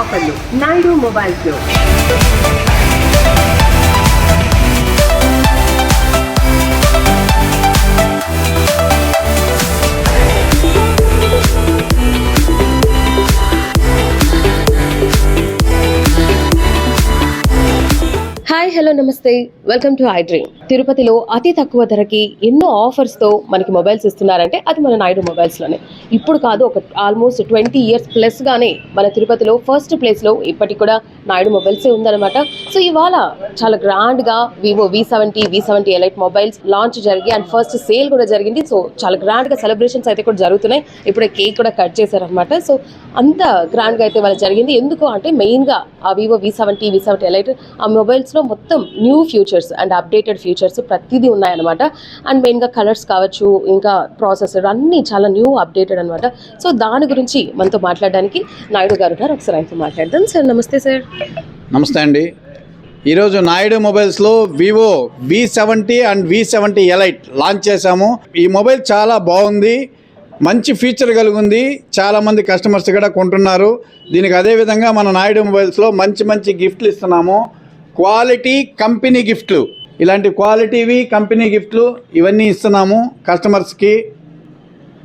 ఆఫర్లు నాయుడు మొబైల్స్ లో. Hi hello నమస్తే, వెల్కమ్ టు ఐ డ్రీమ్. తిరుపతిలో అతి తక్కువ ధరకి ఎన్నో ఆఫర్స్తో మనకి మొబైల్స్ ఇస్తున్నారంటే అది మన నాయుడు మొబైల్స్లోనే. ఇప్పుడు కాదు, ఒక ఆల్మోస్ట్ 20 years ప్లస్గానే మన తిరుపతిలో ఫస్ట్ ప్లేస్లో ఇప్పటికి కూడా నాయుడు మొబైల్సే ఉందన్నమాట. సో ఇవాళ చాలా గ్రాండ్గా Vivo V70 elite mobiles launch జరిగి అండ్ ఫస్ట్ సేల్ కూడా జరిగింది. సో చాలా గ్రాండ్గా సెలబ్రేషన్స్ అయితే కూడా జరుగుతున్నాయి. ఇప్పుడే కేక్ కూడా కట్ చేశారనమాట. సో అంత గ్రాండ్గా అయితే వాళ్ళ జరిగింది. ఎందుకు అంటే మెయిన్గా ఆ వివో V70 ఎలైట్ ఆ మొబైల్స్లో మొత్తం new futures and updated futures ప్రతిదీ ఉన్నాయన్నమాట. అండ్ మెయిన్గా కలర్స్ కావచ్చు, ఇంకా ప్రాసెసర్ అన్నీ చాలా న్యూ అప్డేటెడ్ అనమాట. సో దాని గురించి మనతో మాట్లాడడానికి నాయుడు గారు ఉన్నారు. ఒకసారి ఆయనతో మాట్లాడదాం. సార్ నమస్తే. సార్ నమస్తే అండి. ఈరోజు నాయుడు మొబైల్స్లో Vivo V70 and V70 elite launch చేశాము. ఈ మొబైల్ చాలా బాగుంది, మంచి ఫీచర్ కలిగి ఉంది. చాలామంది కస్టమర్స్ కూడా కొంటున్నారు. దీనికి అదేవిధంగా మన నాయుడు మొబైల్స్లో మంచి గిఫ్ట్లు ఇస్తున్నాము. క్వాలిటీ కంపెనీ గిఫ్ట్లు, ఇలాంటి క్వాలిటీవి కంపెనీ గిఫ్ట్లు ఇవన్నీ ఇస్తున్నాము కస్టమర్స్కి.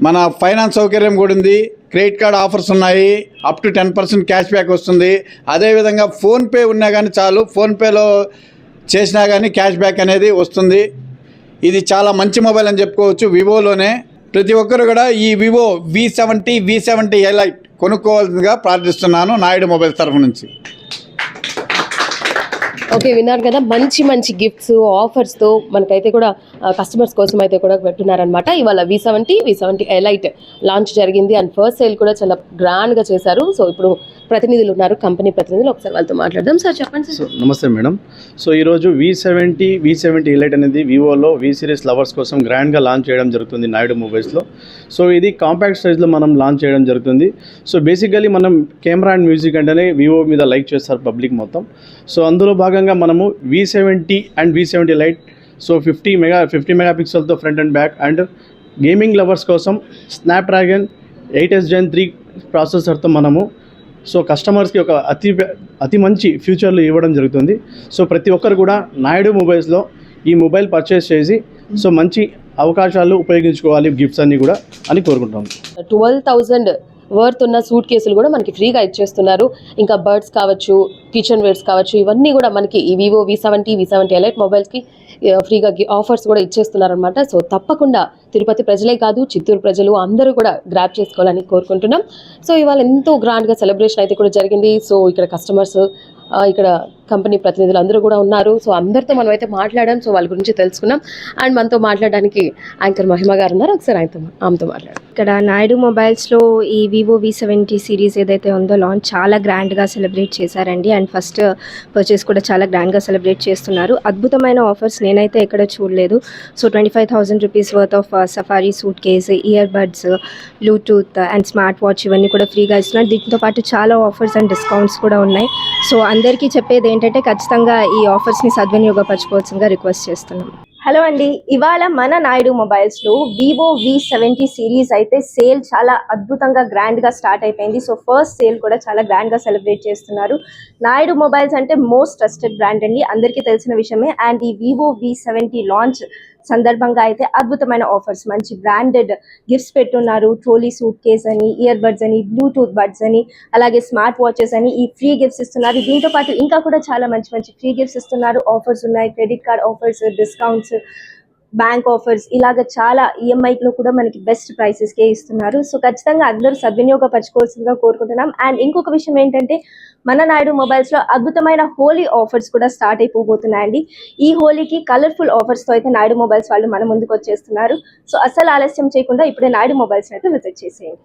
మన ఫైనాన్స్ సౌకర్యం కూడా ఉంది. క్రెడిట్ కార్డ్ ఆఫర్స్ ఉన్నాయి. అప్ టు 10% క్యాష్ బ్యాక్ వస్తుంది. అదేవిధంగా ఫోన్పే ఉన్నా కానీ చాలు, ఫోన్పేలో చేసినా కానీ క్యాష్ బ్యాక్ అనేది వస్తుంది. ఇది చాలా మంచి మొబైల్ అని చెప్పుకోవచ్చు. వివోలోనే ప్రతి ఒక్కరు కూడా ఈ వివో V70 ఎలైట్ కొనుక్కోవాల్సిందిగా ప్రార్థిస్తున్నాను నాయుడు మొబైల్స్ తరఫు నుంచి. ఓకే, విన్నారు కదా, మంచి గిఫ్ట్స్ ఆఫర్స్తో మనకైతే కూడా కస్టమర్స్ కోసం అయితే కూడా పెట్టున్నారనమాట. ఇవాళ V70 ఎలైట్ లాంచ్ జరిగింది అండ్ ఫస్ట్ సేల్ కూడా చాలా గ్రాండ్గా చేశారు. సో ఇప్పుడు ప్రతినిధులు ఉన్నారు, కంపెనీ ప్రతినిధులు, ఒకసారి వాళ్ళతో మాట్లాడదాం. సార్ చెప్పండి. సార్ నమస్తే మేడం. సో ఈరోజు V70 ఎలైట్ అనేది వివోలో V సిరీస్ లవర్స్ కోసం గ్రాండ్గా లాంచ్ చేయడం జరుగుతుంది నాయుడు మొబైల్స్లో. సో ఇది కాంపాక్ట్ సైజ్లో మనం లాంచ్ చేయడం జరుగుతుంది. సో బేసికల్లీ మనం కెమెరా అండ్ మ్యూజిక్ అంటేనే వివో మీద లైక్ చేస్తారు పబ్లిక్ మొత్తం. సో అందులో భాగంగా మనము V70 and V70 elite so 50 మెగాపిక్సెల్తో front and back and gaming lovers కోసం స్నాప్డ్రాగన్ 8s Gen 3 ప్రాసెసర్తో మనము సో కస్టమర్స్కి ఒక అతి మంచి ఫ్యూచర్లు ఇవ్వడం జరుగుతుంది. సో ప్రతి ఒక్కరు కూడా నాయుడు మొబైల్స్లో ఈ మొబైల్ పర్చేస్ చేసి సో మంచి అవకాశాలు ఉపయోగించుకోవాలి గిఫ్ట్స్ అన్నీ కూడా అని కోరుకుంటాము. 12,000 వర్త్ ఉన్న సూట్ కేసులు కూడా మనకి ఫ్రీగా ఇచ్చేస్తున్నారు. ఇంకా బర్డ్స్ కావచ్చు, కిచెన్ వేర్స్ కావచ్చు, ఇవన్నీ కూడా మనకి ఈ వివో V70 ఎలైట్ మొబైల్స్కి ఫ్రీగా ఆఫర్స్ కూడా ఇచ్చేస్తున్నారనమాట. సో తప్పకుండా తిరుపతి ప్రజలే కాదు, చిత్తూరు ప్రజలు అందరూ కూడా గ్రాప్ చేసుకోవాలని కోరుకుంటున్నాం. సో ఇవాళ ఎంతో గ్రాండ్గా సెలబ్రేషన్ అయితే కూడా జరిగింది. సో ఇక్కడ కస్టమర్స్, ఇక్కడ కంపెనీ ప్రతినిధులు అందరూ కూడా ఉన్నారు. సో అందరితో మనం అయితే మాట్లాడాం. సో వాళ్ళ గురించి తెలుసుకున్నాం. అండ్ మనతో మాట్లాడడానికి యాంకర్ మహిమ గారు ఉన్నారు. ఒకసారి ఆమెతో మాట్లాడాం. ఇక్కడ నాయుడు మొబైల్స్లో ఈ వివో V70 సిరీస్ ఏదైతే ఉందో లాంచ్ చాలా గ్రాండ్గా సెలబ్రేట్ చేశారండి. అండ్ ఫస్ట్ పర్చేస్ కూడా చాలా గ్రాండ్గా సెలబ్రేట్ చేస్తున్నారు. అద్భుతమైన ఆఫర్స్ నేనైతే ఎక్కడ చూడలేదు. So 25,000 rupees worth of safari suit case, ear buds, Bluetooth and smart watch ఇవన్నీ కూడా ఫ్రీగా ఇస్తున్నారు. దీంతో పాటు చాలా ఆఫర్స్ అండ్ డిస్కౌంట్స్ కూడా ఉన్నాయి. సో అందరికీ చెప్పేది ఏంటంటే ఖచ్చితంగా ఈ ఆఫర్స్ని సద్వినియోగపరచుకోవాల్సిందిగా రిక్వెస్ట్ చేస్తున్నాం. హలో అండి, ఇవాళ మన నాయుడు మొబైల్స్లో వివో V70 సిరీస్ అయితే సేల్ చాలా అద్భుతంగా గ్రాండ్గా స్టార్ట్ అయిపోయింది. సో ఫస్ట్ సేల్ కూడా చాలా గ్రాండ్గా సెలబ్రేట్ చేస్తున్నారు. నాయుడు మొబైల్స్ అంటే మోస్ట్ ట్రస్టెడ్ బ్రాండ్ అండి, అందరికీ తెలిసిన విషయమే. అండ్ ఈ వివో V70 లాంచ్ సందర్భంగా అయితే అద్భుతమైన ఆఫర్స్, మంచి బ్రాండెడ్ గిఫ్ట్స్ పెట్టున్నారు. ట్రోలీ సూట్ కేస్ అని, ఇయర్ బడ్స్ అని, బ్లూటూత్ బడ్స్ అని, అలాగే స్మార్ట్ వాచెస్ అని ఈ ఫ్రీ గిఫ్ట్స్ ఇస్తున్నారు. దీంతో పాటు ఇంకా కూడా చాలా మంచి ఫ్రీ గిఫ్ట్స్ ఇస్తున్నారు. ఆఫర్స్ ఉన్నాయి, credit card offers, discounts, bank offers, ఇలాగ చాలా ఈఎంఐలో కూడా మనకి బెస్ట్ ప్రైసెస్కే ఇస్తున్నారు. సో ఖచ్చితంగా అందరూ సద్వినియోగపరచుకోవాల్సిందిగా కోరుకుంటున్నాం. అండ్ ఇంకొక విషయం ఏంటంటే మన నాయుడు మొబైల్స్లో అద్భుతమైన హోలీ ఆఫర్స్ కూడా స్టార్ట్ అయిపోతున్నాయండి. ఈ హోలీకి కలర్ఫుల్ ఆఫర్స్తో అయితే నాయుడు మొబైల్స్ వాళ్ళు మన ముందుకు వచ్చేస్తున్నారు. సో అసలు ఆలస్యం చేయకుండా ఇప్పుడే నాయుడు మొబైల్స్ అయితే విజిట్ చేసేయండి.